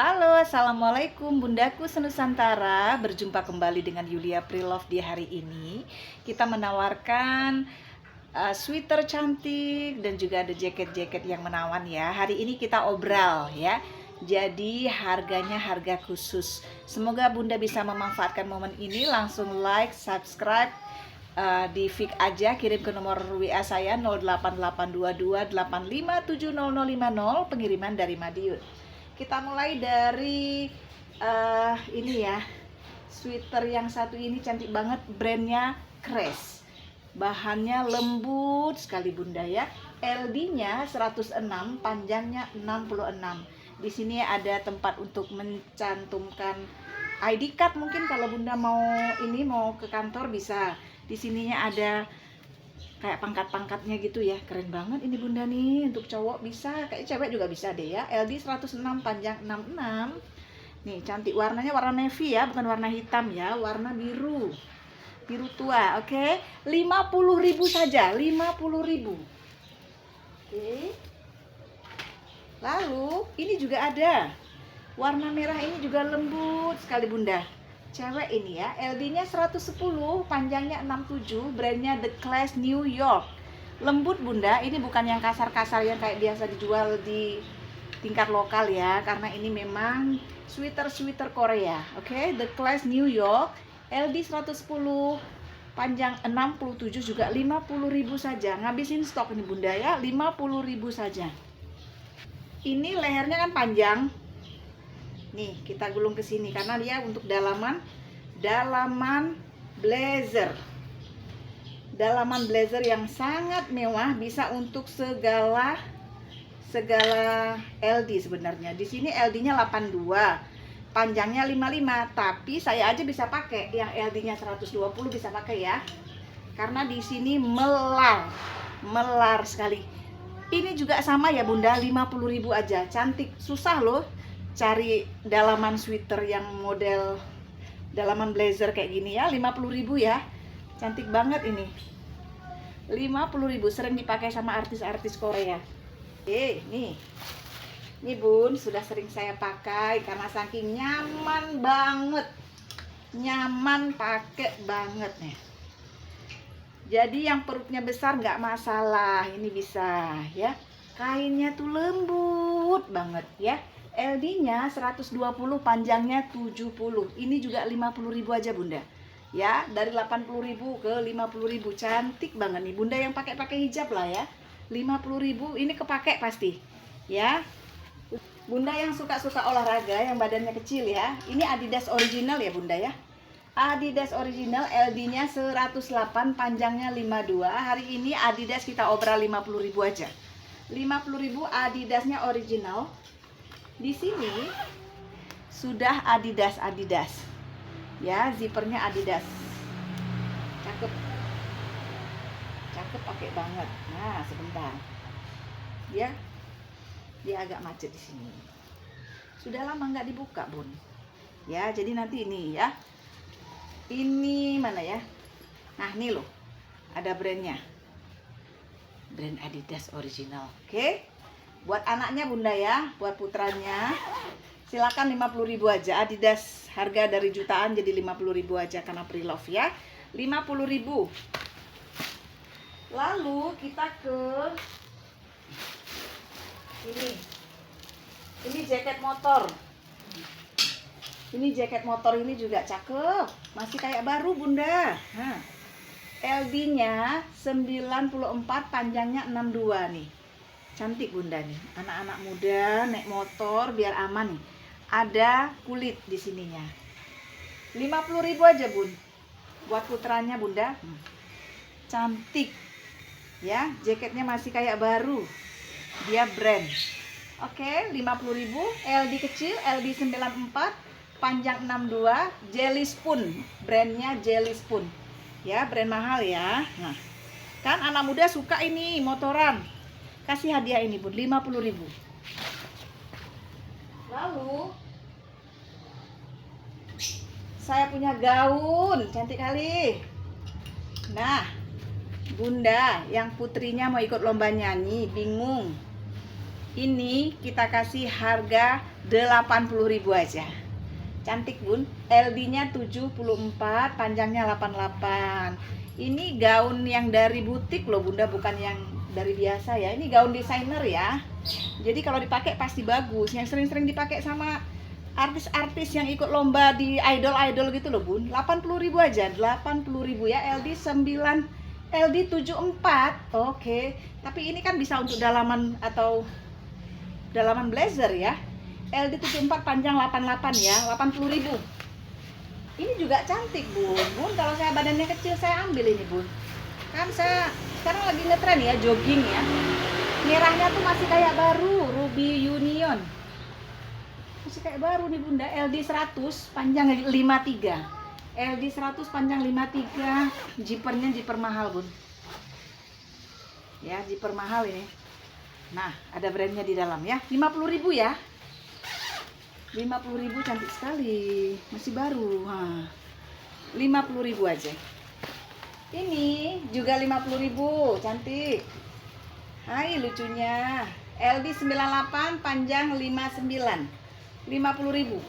Halo, assalamualaikum bundaku senusantara. Berjumpa kembali dengan Yulia Prilove di hari ini. Kita menawarkan sweater cantik dan juga ada jaket-jaket yang menawan ya. Hari ini kita obral ya. Jadi harganya harga khusus. Semoga bunda bisa memanfaatkan momen ini. Langsung like, subscribe, di Fik aja, kirim ke nomor WA saya 088228570050, pengiriman dari Madiun. Kita mulai dari ini ya, sweater yang satu ini cantik banget, brandnya Cres. Bahannya lembut sekali bunda ya. LD-nya 106, panjangnya 66. Di sini ada tempat untuk mencantumkan ID card, mungkin kalau bunda mau ke kantor bisa. Di sininya ada kayak pangkat-pangkatnya gitu ya. Keren banget ini bunda nih. Untuk cowok bisa, kayak cewek juga bisa deh ya. LD 106, panjang 66. Nih cantik, warnanya warna navy ya, bukan warna hitam ya, warna biru tua. Oke, 50.000 saja, 50.000. Oke. Lalu ini juga ada warna merah, ini juga lembut sekali bunda. Cewek ini ya, LD-nya 110, panjangnya 67, brandnya The Class New York. Lembut bunda, ini bukan yang kasar-kasar yang kayak biasa dijual di tingkat lokal ya, karena ini memang sweater Korea. Oke, The Class New York, LD 110, panjang 67, juga 50.000 saja. Ngabisin stok ini bunda ya, 50.000 saja. Ini lehernya kan panjang. Nih, kita gulung ke sini karena dia untuk dalaman blazer. Dalaman blazer yang sangat mewah, bisa untuk segala LD sebenarnya. Di sini LD-nya 82, panjangnya 55, tapi saya aja bisa pakai yang LD-nya 120, bisa pakai ya. Karena di sini melar sekali. Ini juga sama ya bunda, 50.000 aja. Cantik, susah loh cari dalaman sweater yang model dalaman blazer kayak gini ya. 50.000 ya, cantik banget ini. 50.000, sering dipakai sama artis-artis Korea. Nih bun, sudah sering saya pakai karena saking nyaman banget, nyaman pakai banget nih. Jadi yang perutnya besar nggak masalah, ini bisa ya. Kainnya tuh lembut banget ya. LD-nya 120, panjangnya 70. Ini juga 50.000 aja bunda. Ya, dari 80.000 ke 50.000. Cantik banget nih bunda yang pakai hijab lah ya. 50.000 ini kepake pasti. Ya. Bunda yang suka olahraga, yang badannya kecil ya. Ini Adidas original ya bunda ya. Adidas original, LD-nya 108, panjangnya 52. Hari ini Adidas kita obral 50.000 aja. 50.000 Adidasnya original. Di sini sudah Adidas ya, zippernya Adidas, cakep pakai banget. Nah sebentar dia agak macet di sini, sudah lama nggak dibuka bun ya. Jadi nanti ini ya, ini mana ya, nah ini loh, ada brandnya, brand Adidas original. Oke, buat anaknya bunda ya, buat putranya silakan 50.000 aja. Adidas harga dari jutaan jadi 50.000 aja karena Prilove ya. 50.000. Lalu kita ke ini jaket motor. Ini jaket motor, ini juga cakep, masih kayak baru bunda. Nah, LD-nya 94, panjangnya 62 nih. Cantik bunda nih, anak-anak muda naik motor biar aman nih. Ada kulit di sininya. 50.000 aja bun, buat putranya bunda. Cantik ya, jaketnya masih kayak baru, dia brand. Oke, 50.000, LD kecil, LD 94, panjang 62, Jelly Spoon, brandnya Jelly Spoon ya, brand mahal ya. Nah, kan anak muda suka ini motoran, kasih hadiah ini bun, 50.000. Lalu saya punya gaun cantik kali. Nah bunda yang putrinya mau ikut lomba nyanyi, bingung, ini kita kasih harga 80.000 aja. Cantik bun, LD-nya 74, panjangnya 88. Ini gaun yang dari butik loh bunda, bukan yang dari biasa ya. Ini gaun desainer ya. Jadi kalau dipakai pasti bagus. Yang sering-sering dipakai sama artis-artis yang ikut lomba di idol-idol gitu loh bun. 80.000 aja, 80.000 ya. LD 9, LD 74. Oke. Tapi ini kan bisa untuk dalaman atau dalaman blazer ya. LD 74 panjang 88 ya, 80.000. Ini juga cantik bun. Bun kalau saya badannya kecil saya ambil ini bun. Kan saya sekarang lagi ngetren ya, jogging ya. Merahnya tuh masih kayak baru, Ruby Union. Masih kayak baru nih bunda. LD 100 panjang 53. LD 100 panjang 53. Zippernya zipper mahal bun. Ya, zipper mahal ini. Nah, ada brandnya di dalam ya. 50.000 ya. 50.000 cantik sekali, masih baru. 50.000 aja. Ini juga 50.000, cantik. Hai lucunya. LD 98 panjang 59. 50.000.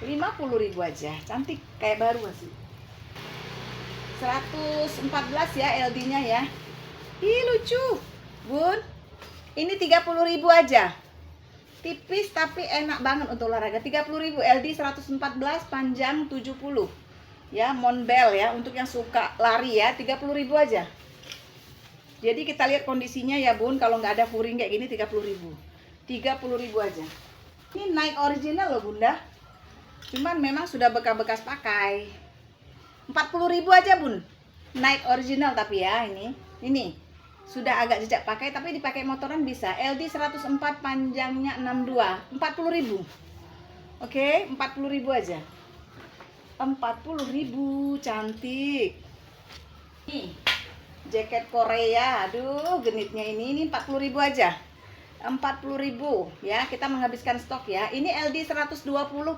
50.000 aja, cantik kayak baru masih. 114 ya LD-nya ya. Ih lucu. Bun, ini 30.000 aja. Tipis tapi enak banget untuk olahraga. 30.000 LD 114 panjang 70 ya, Monbel ya, untuk yang suka lari ya. 30.000 aja. Jadi kita lihat kondisinya ya bun. Kalau nggak ada furing kayak gini 30.000. 30.000 aja. Ini Nike original loh bunda. Cuman memang sudah bekas-bekas pakai. 40.000 aja bun. Nike original tapi ya ini sudah agak jejak pakai tapi dipakai motoran bisa. LD 104 panjangnya 62. 40.000. Oke, 40.000 aja. 40.000, cantik. Nih, jaket Korea. Aduh, genitnya ini 40.000 aja. 40.000 ya, kita menghabiskan stok ya. Ini LD 120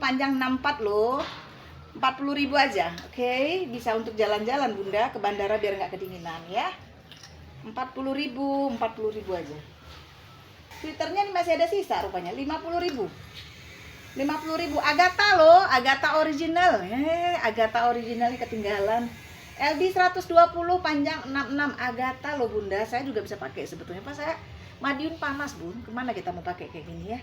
panjang 64 loh. 40.000 aja. Oke, bisa untuk jalan-jalan bunda ke bandara biar nggak kedinginan ya. 40.000 aja. Twitternya ini masih ada sisa rupanya. 50.000. 50.000 Agatha loh, Agatha original. Agatha originalnya ketinggalan. LD 120 panjang 66 Agatha loh bunda. Saya juga bisa pakai sebetulnya. Pas saya Madiun panas bun. Kemana kita mau pakai kayak gini ya?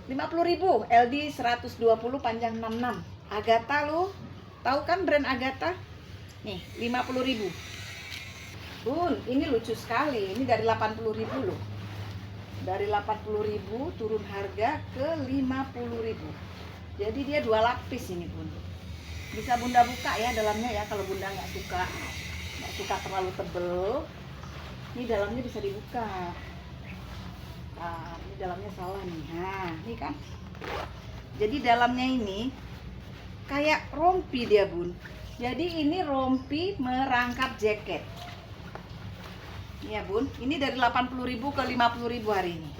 50.000 LD 120 panjang 66 Agatha loh. Tahu kan brand Agatha? Nih 50.000. Bun, ini lucu sekali. Ini dari 80.000 loh. Dari 80.000 turun harga ke 50.000. Jadi dia 2 lapis ini bun. Bisa bunda buka ya dalamnya ya. Kalau bunda nggak suka terlalu tebel. Ini dalamnya bisa dibuka. Nah, ini dalamnya salah nih. Nah, ini kan. Jadi dalamnya ini kayak rompi dia bun. Jadi ini rompi merangkap jaket. Ya bun, ini dari 80.000 ke 50.000 hari ini.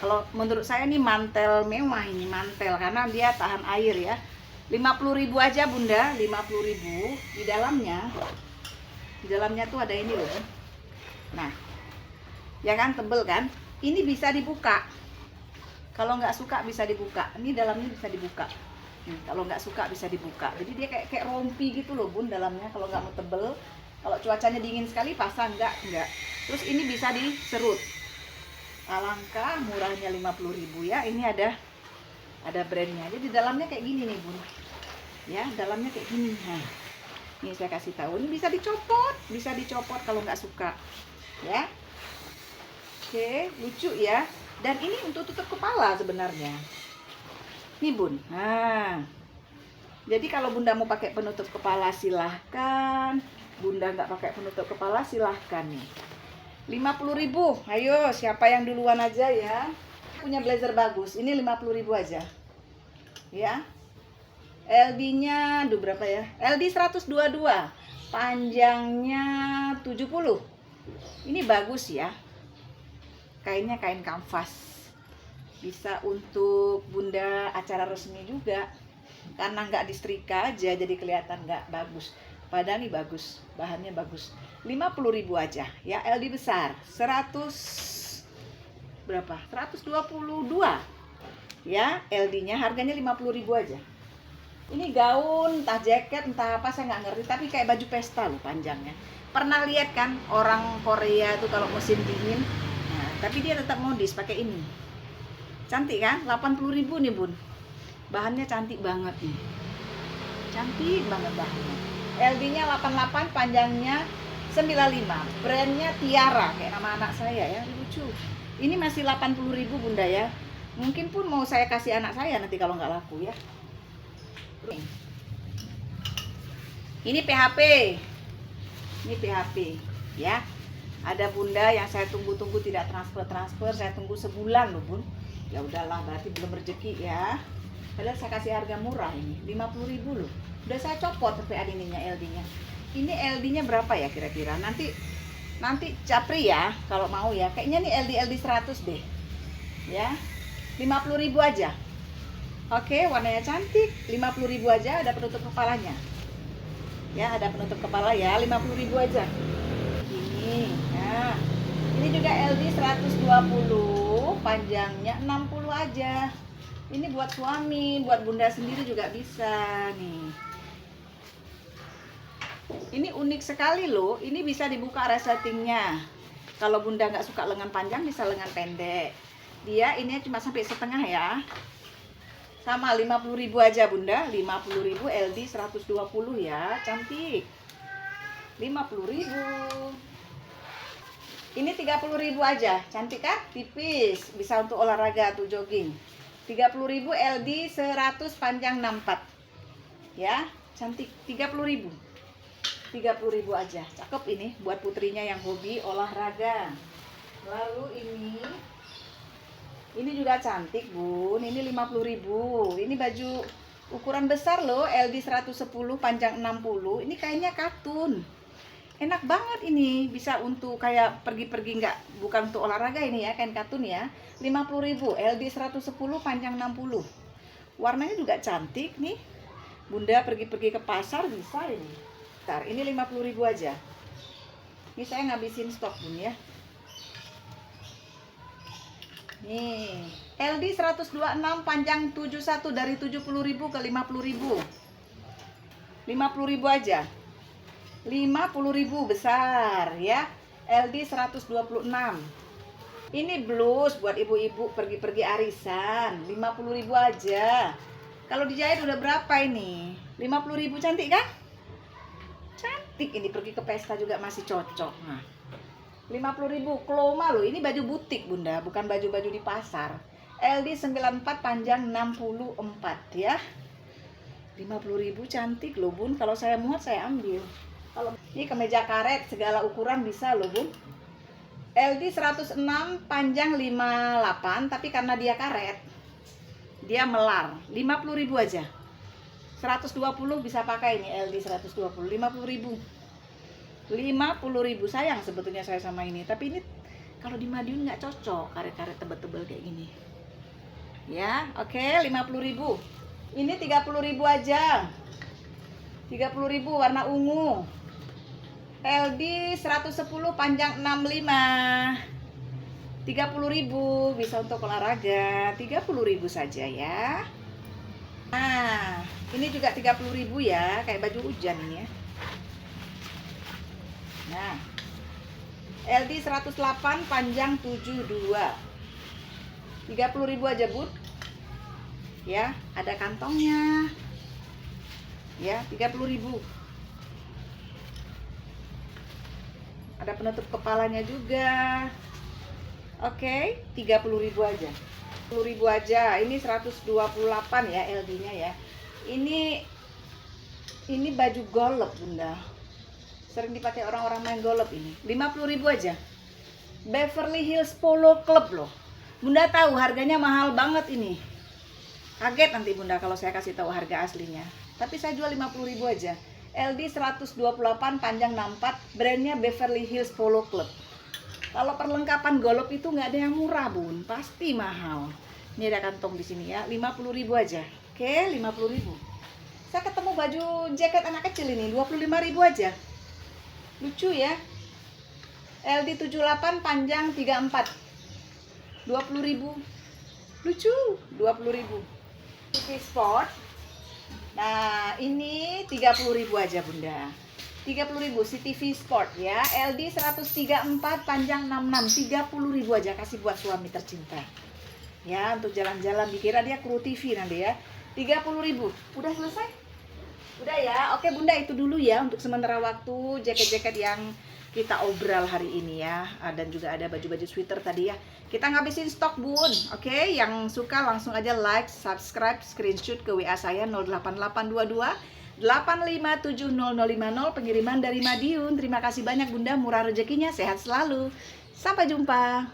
Kalau menurut saya ini mantel mewah, ini mantel karena dia tahan air ya. 50.000 aja bunda, 50.000. Di dalamnya tuh ada ini loh. Nah, ya kan tebel kan? Ini bisa dibuka. Kalau nggak suka bisa dibuka. Ini dalamnya bisa dibuka. Kalau nggak suka bisa dibuka. Jadi dia kayak rompi gitu loh bun dalamnya. Kalau nggak mau tebel. Kalau cuacanya dingin sekali pasang enggak. Terus ini bisa diserut. Alangkah murahnya 50.000 ya. Ini ada brandnya. Jadi dalamnya kayak gini nih bun. Ya dalamnya kayak gini. Nah, ini saya kasih tahu. Ini bisa dicopot kalau nggak suka. Ya. Oke, lucu ya. Dan ini untuk tutup kepala sebenarnya. Nih bun. Nah, jadi kalau bunda mau pakai penutup kepala silahkan. Bunda nggak pakai penutup kepala silahkan nih. 50.000. Ayo siapa yang duluan aja ya. Punya blazer bagus. Ini 50.000 aja. Ya. LD-nya berapa ya? LD 122. Panjangnya 70. Ini bagus ya. Kainnya kain kanvas. Bisa untuk bunda acara resmi juga. Karena nggak disetrika aja jadi kelihatan nggak bagus. Padahal ini bagus, bahannya bagus. 50.000 aja ya. LD besar 100 berapa? 122. Ya, LD-nya harganya 50.000 aja. Ini gaun, entah jaket, entah apa saya nggak ngerti, tapi kayak baju pesta loh panjangnya. Pernah lihat kan orang Korea tuh kalau musim dingin? Nah, tapi dia tetap modis pakai ini. Cantik kan? 80.000 nih, Bun. Bahannya cantik banget nih. Cantik banget bahannya. LD-nya 88, panjangnya 95. Brandnya Tiara, kayak nama anak saya ya, lucu. Ini masih 80.000 Bunda ya. Mungkin pun mau saya kasih anak saya nanti kalau nggak laku ya. Ini PHP. Ini PHP ya. Ada Bunda yang saya tunggu-tunggu tidak transfer, saya tunggu sebulan loh Bun. Ya udahlah, berarti belum rezeki ya. Padahal saya kasih harga murah ini, 50.000 loh. Udah saya copot tapi ininya LD-nya. Ini LD-nya berapa ya kira-kira? Nanti capri ya kalau mau ya. Kayaknya nih LD 100 deh. Ya. 50.000 aja. Oke, warnanya cantik. 50.000 aja, ada penutup kepalanya. Ya, ada penutup kepala ya, 50.000 aja. Ini. Nah, ini juga LD 120, panjangnya 60 aja. Ini buat suami, buat Bunda sendiri juga bisa nih. Ini unik sekali loh. Ini bisa dibuka resletingnya. Kalau Bunda nggak suka lengan panjang, bisa lengan pendek. Dia ini cuma sampai setengah ya. Sama 50.000 aja Bunda. 50.000 LD 120 ya. Cantik. 50.000. Ini 30.000 aja. Cantik kan? Tipis. Bisa untuk olahraga atau jogging. 30.000 LD 100, panjang 64. Ya, cantik. 30.000. 30.000 aja. Cakep ini buat putrinya yang hobi olahraga. Lalu ini juga cantik Bun, ini 50.000. Ini baju ukuran besar loh, LD 110, panjang 60. Ini kayaknya katun. Enak banget ini, bisa untuk kayak pergi-pergi, bukan untuk olahraga ini ya, kain katun ya. 50.000, LD 110, panjang 60. Warnanya juga cantik nih. Bunda pergi-pergi ke pasar bisa ini. Bentar, ini 50.000 aja. Ini saya ngabisin stok Bun ya. Nih, LD 126, panjang 71, dari 70.000 ke 50.000. 50.000 aja. 50.000 besar ya. LD 126. Ini blus buat ibu-ibu pergi-pergi arisan. 50.000 aja. Kalau dijahit udah berapa ini? 50.000, cantik kan? Cantik ini, pergi ke pesta juga masih cocok. Nah, 50.000 Kloma loh. Ini baju butik Bunda, bukan baju-baju di pasar. LD 94, panjang 64 ya. 50.000 cantik loh Bun. Kalau saya muat saya ambil. Kalau ini kemeja karet segala ukuran bisa loh Bun. LD 106, panjang 58, tapi karena dia karet dia melar. 50.000 aja. 120 bisa pakai ini LD 120. 50.000. 50.000. Sayang sebetulnya saya sama ini, tapi ini kalau di Madiun nggak cocok karet-karet tebel-tebel kayak gini ya. Oke, 50.000. Ini 30.000 aja. 30.000 warna ungu, LD 110, panjang 65. 30.000 bisa untuk olahraga. 30.000 saja ya. Nah, ini juga 30.000 ya, kayak baju hujan ini ya. Nah, LD 108, panjang 72. 30.000 aja Bun. Ya, ada kantongnya. Ya, 30.000. Ada penutup kepalanya juga. Oke, 30.000 aja. 10.000 aja. Ini 128 ya LD-nya ya. Ini baju golf Bunda. Sering dipakai orang-orang main golf ini. 50.000 aja. Beverly Hills Polo Club loh. Bunda tahu harganya mahal banget ini. Kaget nanti Bunda kalau saya kasih tahu harga aslinya. Tapi saya jual 50.000 aja. LD 128, panjang 64, brandnya Beverly Hills Polo Club. Kalau perlengkapan golf itu nggak ada yang murah Bun, pasti mahal. Ini ada kantong di sini ya, 50.000 aja. Oke, 50.000. Saya ketemu baju jaket anak kecil ini, 25.000 aja. Lucu ya. LD 78, panjang 34. 20.000. Lucu, 20.000. TV Sport. Nah, ini 30.000 aja Bunda. 30.000 CCTV Sport ya. LD 134, panjang 66. 30.000 aja kasih buat suami tercinta. Ya, untuk jalan-jalan, dikira dia kru TV nanti ya. 30.000. Udah selesai? Udah ya. Oke Bunda, itu dulu ya untuk sementara waktu jaket-jaket yang kita obral hari ini ya. Dan juga ada baju-baju sweater tadi ya. Kita ngabisin stok Bun. Oke, yang suka langsung aja like, subscribe, screenshot ke WA saya 08822 8570050, pengiriman dari Madiun. Terima kasih banyak Bunda, murah rezekinya, sehat selalu. Sampai jumpa.